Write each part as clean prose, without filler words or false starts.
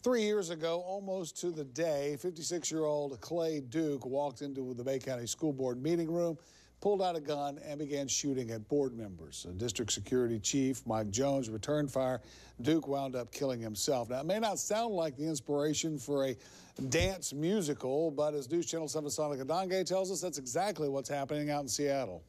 3 years ago, almost to the day, 56-year-old Clay Duke walked into the Bay County School Board meeting room, pulled out a gun, and began shooting at board members. District Security Chief Mike Jones returned fire. Duke wound up killing himself. Now, it may not sound like the inspiration for a dance musical, but as News Channel 7 Sanika Dange tells us, that's exactly what's happening out in Seattle.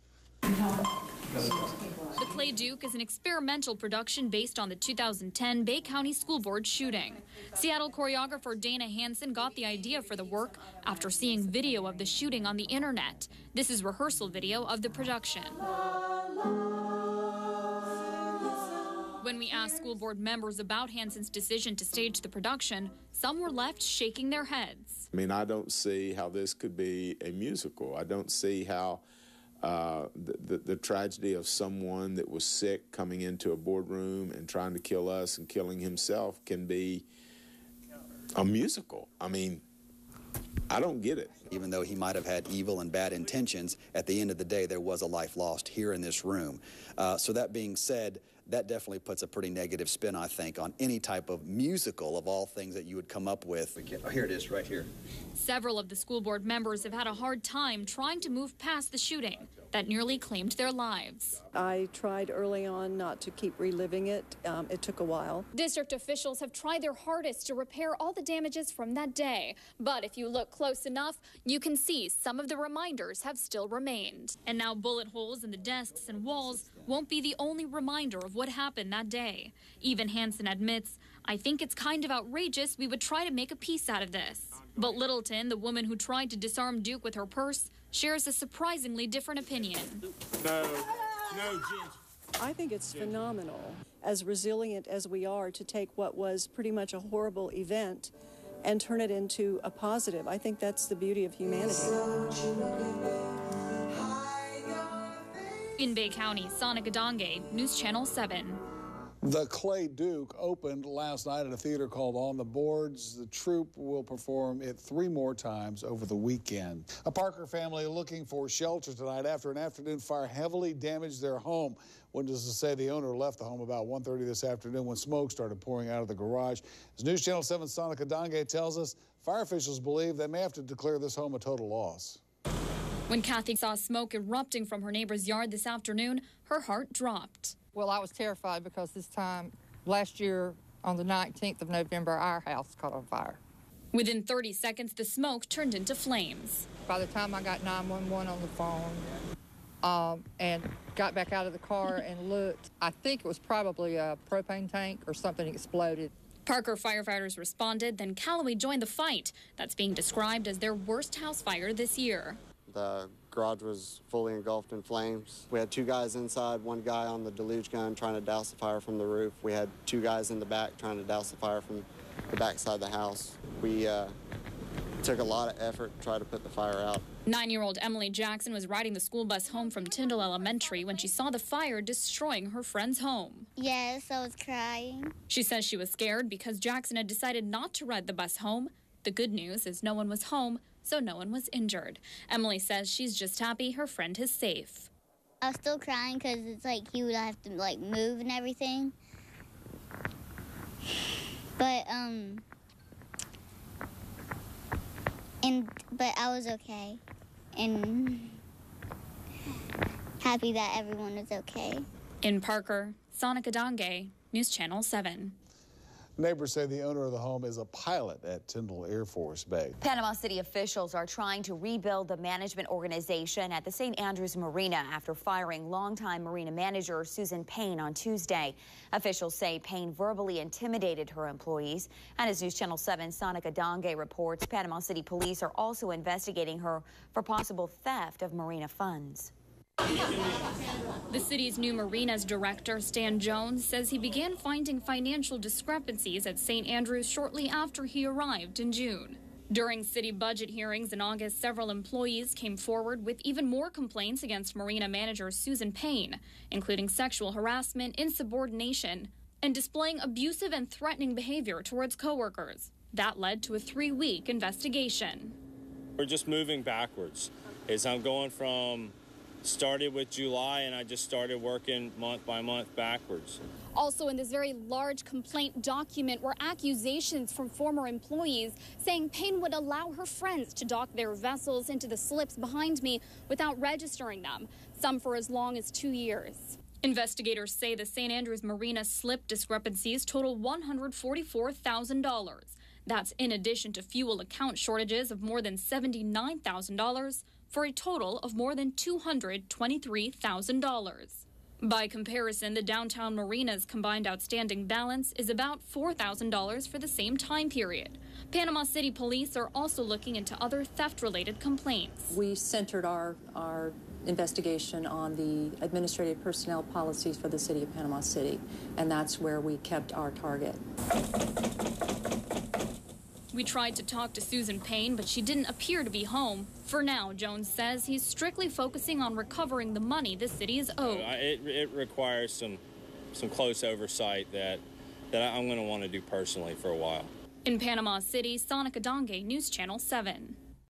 The Clay Duke is an experimental production based on the 2010 Bay County School Board shooting. Seattle choreographer Dana Hansen got the idea for the work after seeing video of the shooting on the internet. This is rehearsal video of the production. When we asked school board members about Hansen's decision to stage the production, some were left shaking their heads. I mean, I don't see how this could be a musical. I don't see how the tragedy of someone that was sick coming into a boardroom and trying to kill us and killing himself can be a musical. I mean, I don't get it. Even though he might have had evil and bad intentions, at the end of the day, there was a life lost here in this room. So that being said, that definitely puts a pretty negative spin, I think, on any type of musical of all things that you would come up with. Oh, here it is, right here. Several of the school board members have had a hard time trying to move past the shooting that nearly claimed their lives. I tried early on not to keep reliving it. It took a while. District officials have tried their hardest to repair all the damages from that day. But if you look close enough, you can see some of the reminders have still remained. And now bullet holes in the desks and walls won't be the only reminder of what happened that day. Even Hansen admits, "I think it's kind of outrageous we would try to make a piece out of this." But Littleton, the woman who tried to disarm Duke with her purse, shares a surprisingly different opinion. No, Ginger. I think it's phenomenal, as resilient as we are, to take what was pretty much a horrible event and turn it into a positive. I think that's the beauty of humanity. In Bay County, Sanika Dange, News Channel 7. The Clay Duke opened last night at a theater called On the Boards. The troupe will perform it 3 more times over the weekend. A Parker family looking for shelter tonight after an afternoon fire heavily damaged their home. Witnesses say the owner left the home about 1:30 this afternoon when smoke started pouring out of the garage. As News Channel 7 Sanika Dange tells us, fire officials believe they may have to declare this home a total loss. When Kathy saw smoke erupting from her neighbor's yard this afternoon, her heart dropped. Well, I was terrified because this time last year on the 19th of November, our house caught on fire. Within 30 seconds, the smoke turned into flames. By the time I got 911 on the phone and got back out of the car and looked, I think it was probably a propane tank or something exploded. Parker firefighters responded, then Callaway joined the fight. That's being described as their worst house fire this year. The garage was fully engulfed in flames. We had 2 guys inside, 1 guy on the deluge gun trying to douse the fire from the roof. We had 2 guys in the back trying to douse the fire from the back side of the house. We took a lot of effort to try to put the fire out. 9-year-old Emily Jackson was riding the school bus home from Tyndall Elementary when she saw the fire destroying her friend's home. Yes, I was crying. She says she was scared because Jackson had decided not to ride the bus home. The good news is no one was home, so no one was injured. Emily says she's just happy her friend is safe. I was still crying because it's like he would have to like move and everything. But I was okay and happy that everyone was okay. In Parker, Sanika Dange, News Channel 7. Neighbors say the owner of the home is a pilot at Tyndall Air Force Base. Panama City officials are trying to rebuild the management organization at the St. Andrews Marina after firing longtime marina manager Susan Payne on Tuesday. Officials say Payne verbally intimidated her employees. And as News Channel 7 Sanika Dange reports, Panama City police are also investigating her for possible theft of marina funds. The city's new marinas director, Stan Jones, says he began finding financial discrepancies at St. Andrews shortly after he arrived in June. During city budget hearings in August, several employees came forward with even more complaints against marina manager Susan Payne, including sexual harassment, insubordination, and displaying abusive and threatening behavior towards coworkers. That led to a 3-week investigation. We're just moving backwards. I'm going from started with July, and I just started working month by month backwards. Also in this very large complaint document were accusations from former employees saying Payne would allow her friends to dock their vessels into the slips behind me without registering them, some for as long as 2 years. Investigators say the St. Andrews Marina slip discrepancies total $144,000. That's in addition to fuel account shortages of more than $79,000 for a total of more than $223,000. By comparison, the downtown marina's combined outstanding balance is about $4,000 for the same time period. Panama City police are also looking into other theft-related complaints. We centered our investigation on the administrative personnel policies for the city of Panama City, and that's where we kept our target. We tried to talk to Susan Payne, but she didn't appear to be home. For now, Jones says he's strictly focusing on recovering the money the city is owed. It requires some close oversight that I'm going to want to do personally for a while. In Panama City, Sanika, Dange, News Channel 7.